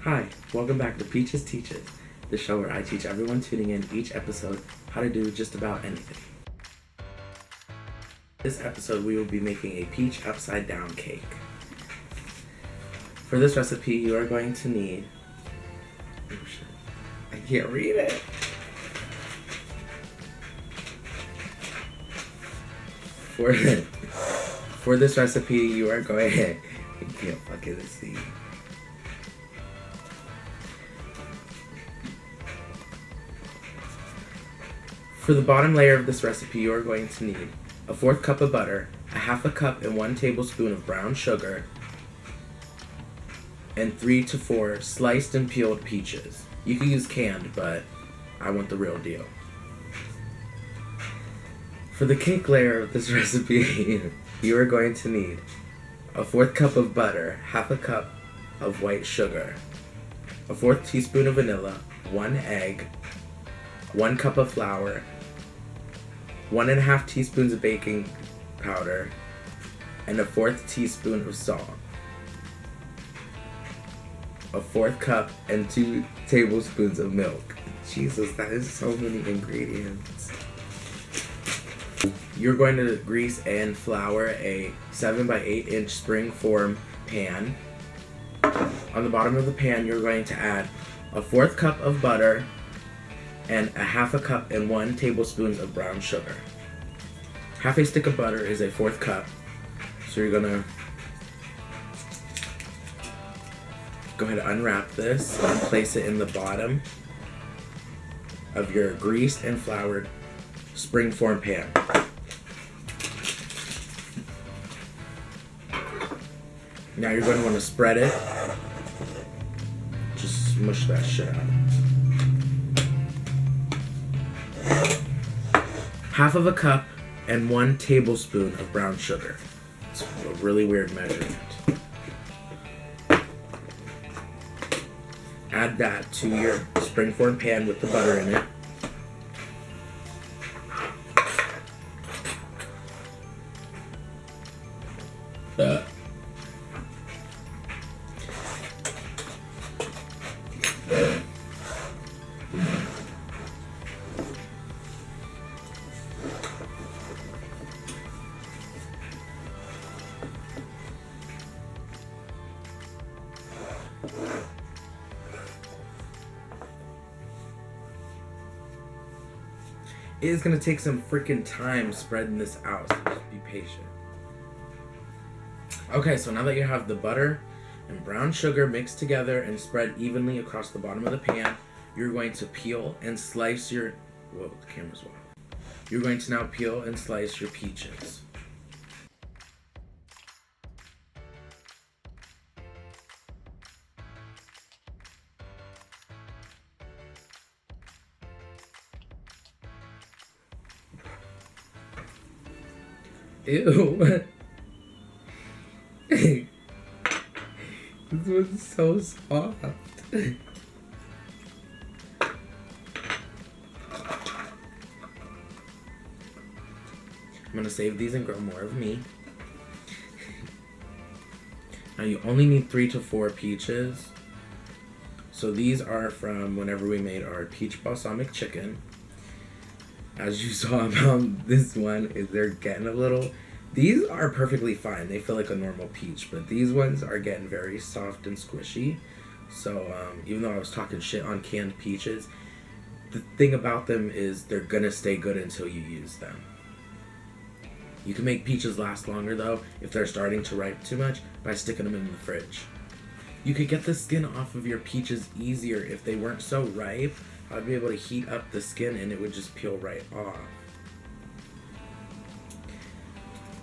Hi, welcome back to Peaches Teaches, the show where I teach everyone tuning in each episode how to do just about anything. This episode we will be making a peach upside down cake. For this recipe you are going to need... Oh shit, I can't read it. For this recipe you are going... I can't fucking see. For the bottom layer of this recipe, you are going to need a 1/4 cup of butter, a 1/2 cup and 1 tablespoon of brown sugar, and 3 to 4 sliced and peeled peaches. You can use canned, but I want the real deal. For the cake layer of this recipe, you are going to need a 1/4 cup of butter, 1/2 cup of white sugar, a 1/4 teaspoon of vanilla, 1 egg, 1 cup of flour, 1½ teaspoons of baking powder, and a 1/4 teaspoon of salt, a 1/4 cup and 2 tablespoons of milk. Jesus, that is so many ingredients. You're going to grease and flour a 7 by 8 inch spring form pan. On the bottom of the pan, you're going to add a 1/4 cup of butter, and a 1/2 cup and 1 tablespoon of brown sugar. 1/2 stick of butter is a 1/4 cup. So you're gonna go ahead and unwrap this and place it in the bottom of your greased and floured springform pan. Now you're going to want to spread it. Just smush that shit out. 1/2 cup and 1 tablespoon of brown sugar. It's a really weird measurement. Add that to your springform pan with the butter in it. It is going to take some freaking time spreading this out, so just be patient. Okay, so now that you have the butter and brown sugar mixed together and spread evenly across the bottom of the pan, you're going to peel and slice your... Whoa, the camera's off. You're going to now peel and slice your peaches. Ew. This one's so soft. I'm gonna save these and grow more of me. Now you only need 3 to 4 peaches. So these are from whenever we made our peach balsamic chicken. As you saw about this one, is they're getting a little... These are perfectly fine. They feel like a normal peach, but these ones are getting very soft and squishy. So even though I was talking shit on canned peaches, the thing about them is they're gonna stay good until you use them. You can make peaches last longer though if they're starting to ripen too much by sticking them in the fridge. You could get the skin off of your peaches easier if they weren't so ripe. I'd be able to heat up the skin and it would just peel right off.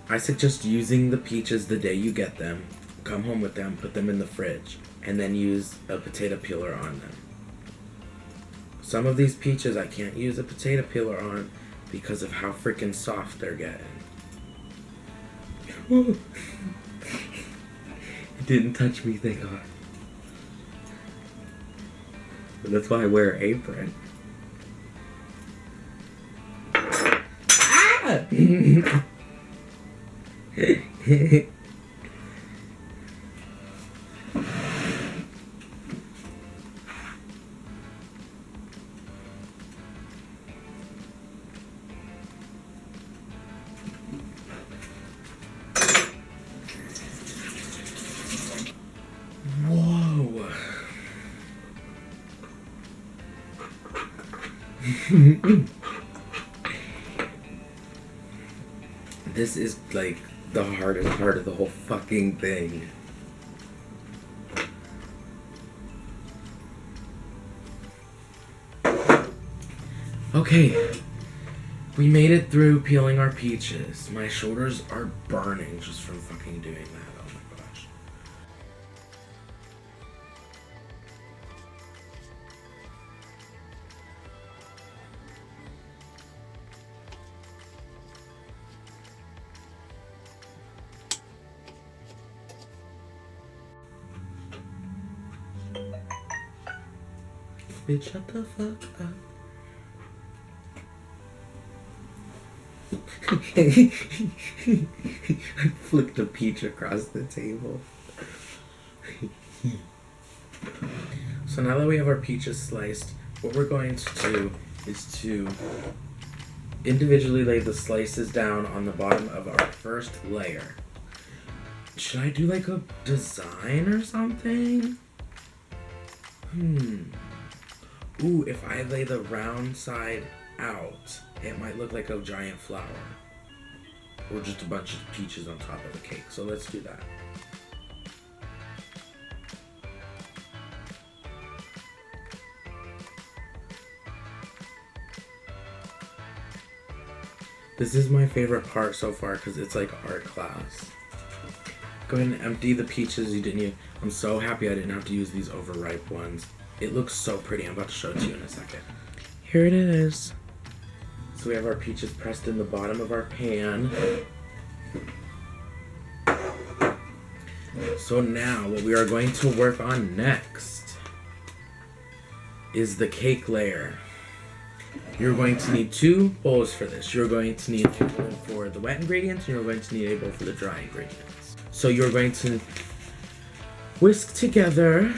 I suggest using the peaches the day you get them, come home with them, put them in the fridge, and then use a potato peeler on them. Some of these peaches I can't use a potato peeler on because of how freaking soft they're getting. It didn't touch me, thank God. But that's why I wear an apron. Ah! Whoa. This is like the hardest part of the whole fucking thing. Okay, we made it through peeling our peaches. My shoulders are burning just from fucking doing that. Oh my gosh. Bitch, shut the fuck up. I flicked a peach across the table. So now that we have our peaches sliced, what we're going to do is to individually lay the slices down on the bottom of our first layer. Should I do like a design or something? Ooh, if I lay the round side out, it might look like a giant flower. Or just a bunch of peaches on top of the cake. So let's do that. This is my favorite part so far because it's like art class. Go ahead and empty the peaches you didn't use. I'm so happy I didn't have to use these overripe ones. It looks so pretty. I'm about to show it to you in a second. Here it is. So we have our peaches pressed in the bottom of our pan. So now what we are going to work on next is the cake layer. You're going to need 2 bowls for this. You're going to need a bowl for the wet ingredients and you're going to need a bowl for the dry ingredients. So you're going to whisk together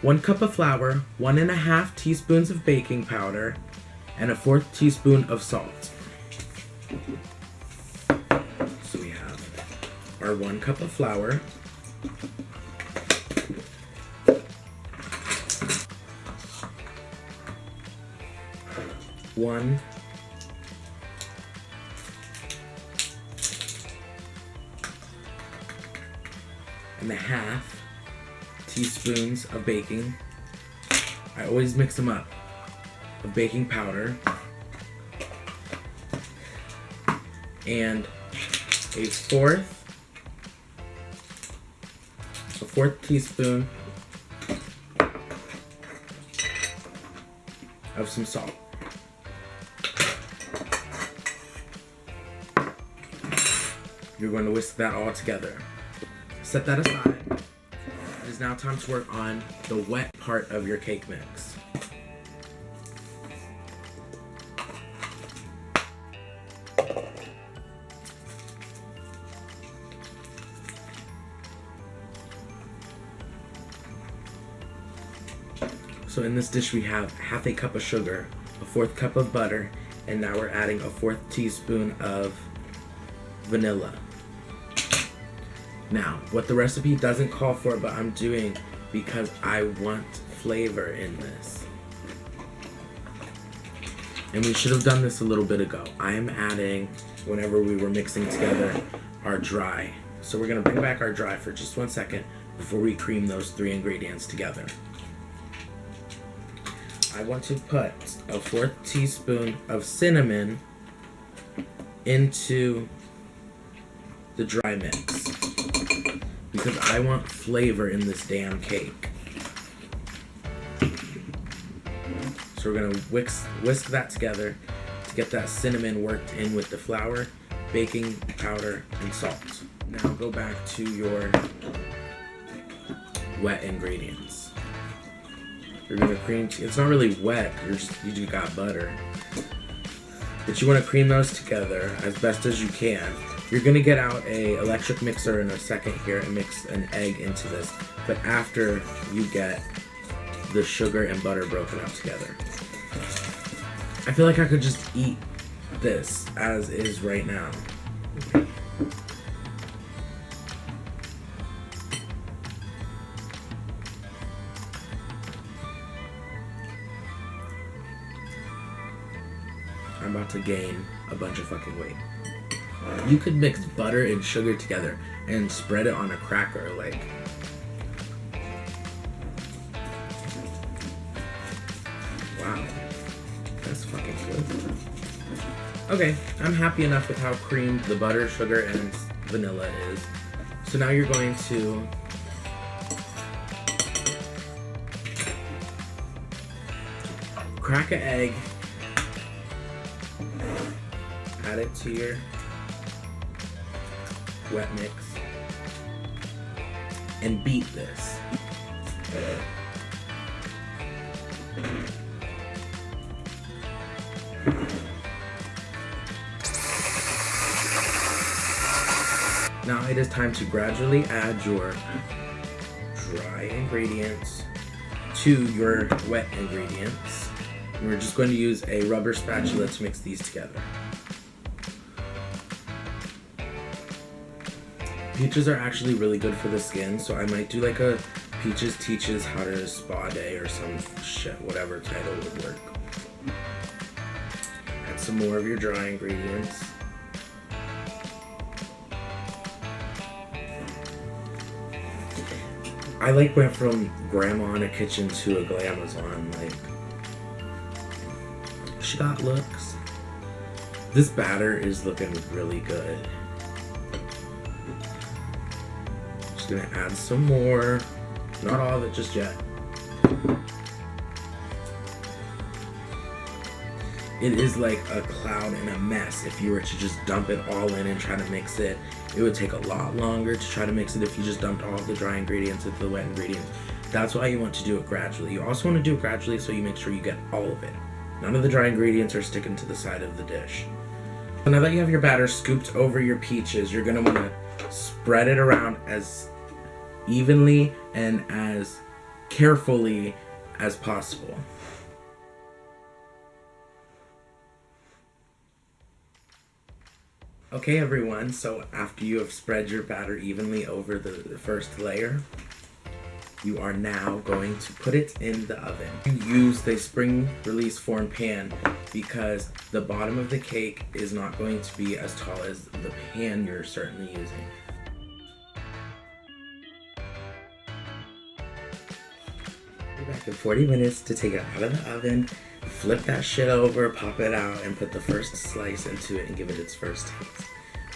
1 cup of flour, 1.5 teaspoons of baking powder, and 1/4 teaspoon of salt. So we have our 1 cup of flour, 1 and a half teaspoons of baking. I always mix them up. Of baking powder and a fourth teaspoon of some salt. You're going to whisk that all together. Set that aside. It is now time to work on the wet part of your cake mix. So in this dish we have 1/2 cup of sugar, 1/4 cup of butter, and now we're adding a 1/4 teaspoon of vanilla. Now, what the recipe doesn't call for, but I'm doing because I want flavor in this. And we should have done this a little bit ago. I am adding, whenever we were mixing together, our dry. So we're gonna bring back our dry for just 1 second before we cream those 3 ingredients together. I want to put a 1/4 teaspoon of cinnamon into the dry mix because I want flavor in this damn cake. So we're gonna whisk that together to get that cinnamon worked in with the flour, baking powder, and salt. Now go back to your wet ingredients. You're gonna cream, it's not really wet, you just got butter. But you wanna cream those together as best as you can. You're gonna get out a electric mixer in a second here and mix an egg into this, but after you get the sugar and butter broken up together. I feel like I could just eat this as is right now. I'm about to gain a bunch of fucking weight. You could mix butter and sugar together and spread it on a cracker, like. Wow. That's fucking good. Okay, I'm happy enough with how creamed the butter, sugar, and vanilla is. So now you're going to crack an egg, add it to your wet mix, and beat this. Now it is time to gradually add your dry ingredients to your wet ingredients. And we're just going to use a rubber spatula to mix these together. Peaches are actually really good for the skin, so I might do like a Peaches Teaches How to Spa Day or some shit, whatever title would work. Add some more of your dry ingredients. I like went from grandma in a kitchen to a glamazon, like, she got looks. This batter is looking really good. Just gonna add some more, not all of it just yet. It is like a cloud and a mess. If you were to just dump it all in and try to mix it, it would take a lot longer to try to mix it if you just dumped all of the dry ingredients into the wet ingredients. That's why you want to do it gradually. You also want to do it gradually so you make sure you get all of it. None of the dry ingredients are sticking to the side of the dish. So now that you have your batter scooped over your peaches, you're gonna want to spread it around as evenly and as carefully as possible. Okay everyone, so after you have spread your batter evenly over the first layer, you are now going to put it in the oven. You use the spring release form pan because the bottom of the cake is not going to be as tall as the pan you're certainly using. We're back in 40 minutes to take it out of the oven, flip that shit over, pop it out, and put the first slice into it and give it its first taste.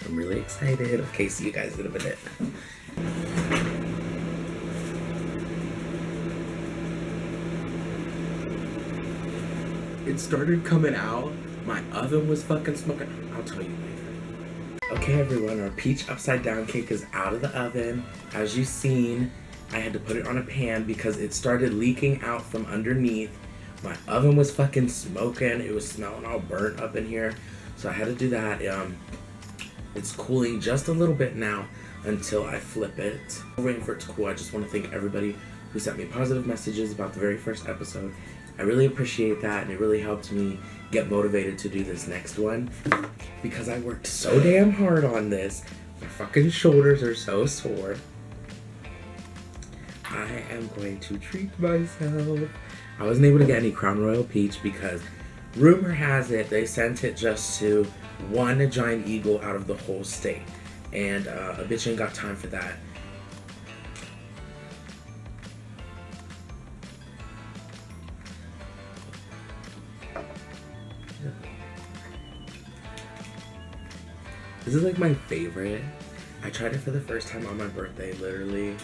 I'm really excited. Okay, see you guys in a minute. It started coming out. My oven was fucking smoking. I'll tell you later. Okay everyone, our peach upside down cake is out of the oven. As you've seen, I had to put it on a pan because it started leaking out from underneath. My oven was fucking smoking. It was smelling all burnt up in here. So I had to do that. It's cooling just a little bit now until I flip it. I'm waiting for it to cool. I just want to thank everybody who sent me positive messages about the very first episode. I really appreciate that, and it really helped me get motivated to do this next one because I worked so damn hard on this. My fucking shoulders are so sore. I am going to treat myself. I wasn't able to get any Crown Royal Peach because rumor has it they sent it just to one giant eagle out of the whole state, and a bitch ain't got time for that. This is like my favorite. I tried it for the first time on my birthday literally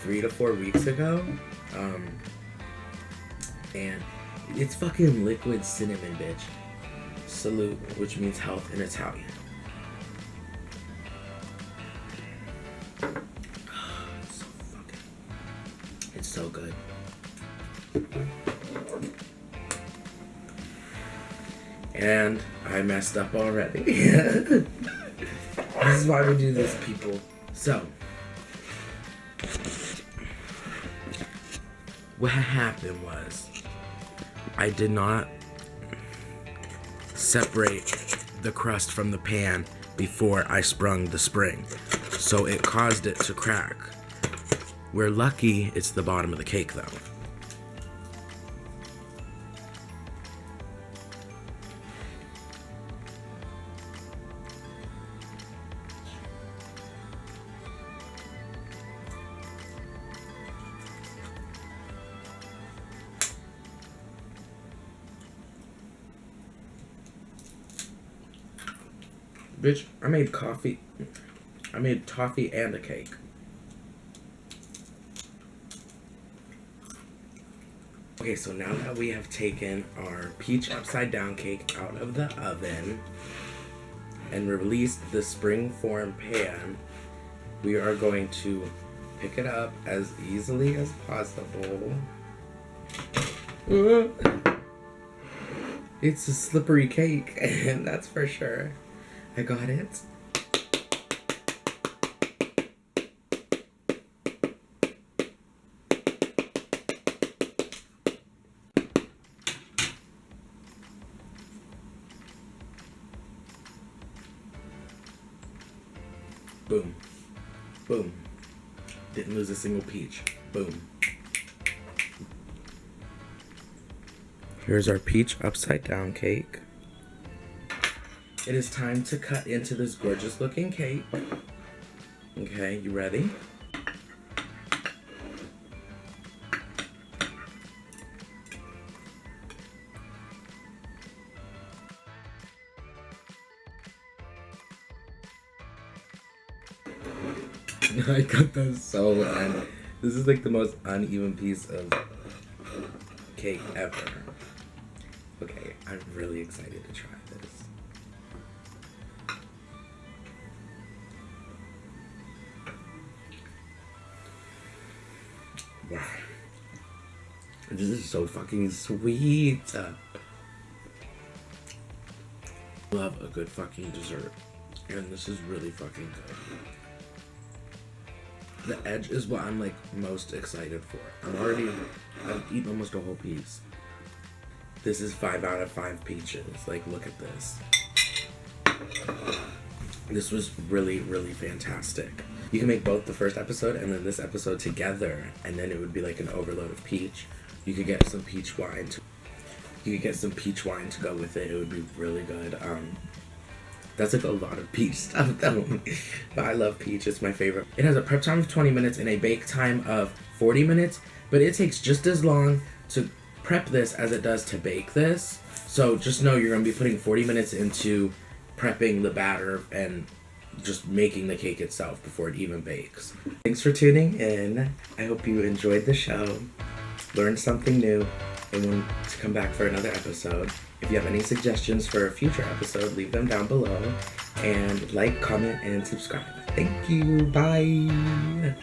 3 to 4 weeks ago. And it's fucking liquid cinnamon, bitch. Salute, which means health in Italian. It's so good. And I messed up already. This is why we do this, people. So, what happened was, I did not separate the crust from the pan before I sprung the spring. So it caused it to crack. We're lucky it's the bottom of the cake though. Bitch, I made coffee. I made toffee and a cake. Okay, so now that we have taken our peach upside down cake out of the oven and released the springform pan, we are going to pick it up as easily as possible. It's a slippery cake, and that's for sure. I got it. Boom. Boom. Didn't lose a single peach. Boom. Here's our peach upside down cake. It is time to cut into this gorgeous looking cake. Okay, you ready? I cut that so and this is like the most uneven piece of cake ever. Okay, I'm really excited to try this. Wow. This is so fucking sweet. Love a good fucking dessert. And this is really fucking good. The edge is what I'm like most excited for. I've eaten almost a whole piece. This is 5 out of 5 peaches. Like, look at this. This was really, really fantastic. You can make both the first episode and then this episode together, and then it would be like an overload of peach. You could get some peach wine to go with it. It would be really good. That's like a lot of peach stuff though. But I love peach, it's my favorite. It has a prep time of 20 minutes and a bake time of 40 minutes, but it takes just as long to prep this as it does to bake this. So just know you're gonna be putting 40 minutes into prepping the batter and just making the cake itself before it even bakes. Thanks for tuning in. I hope you enjoyed the show, learned something new, and want to come back for another episode. If you have any suggestions for a future episode, leave them down below. And like, comment, and subscribe. Thank you. Bye.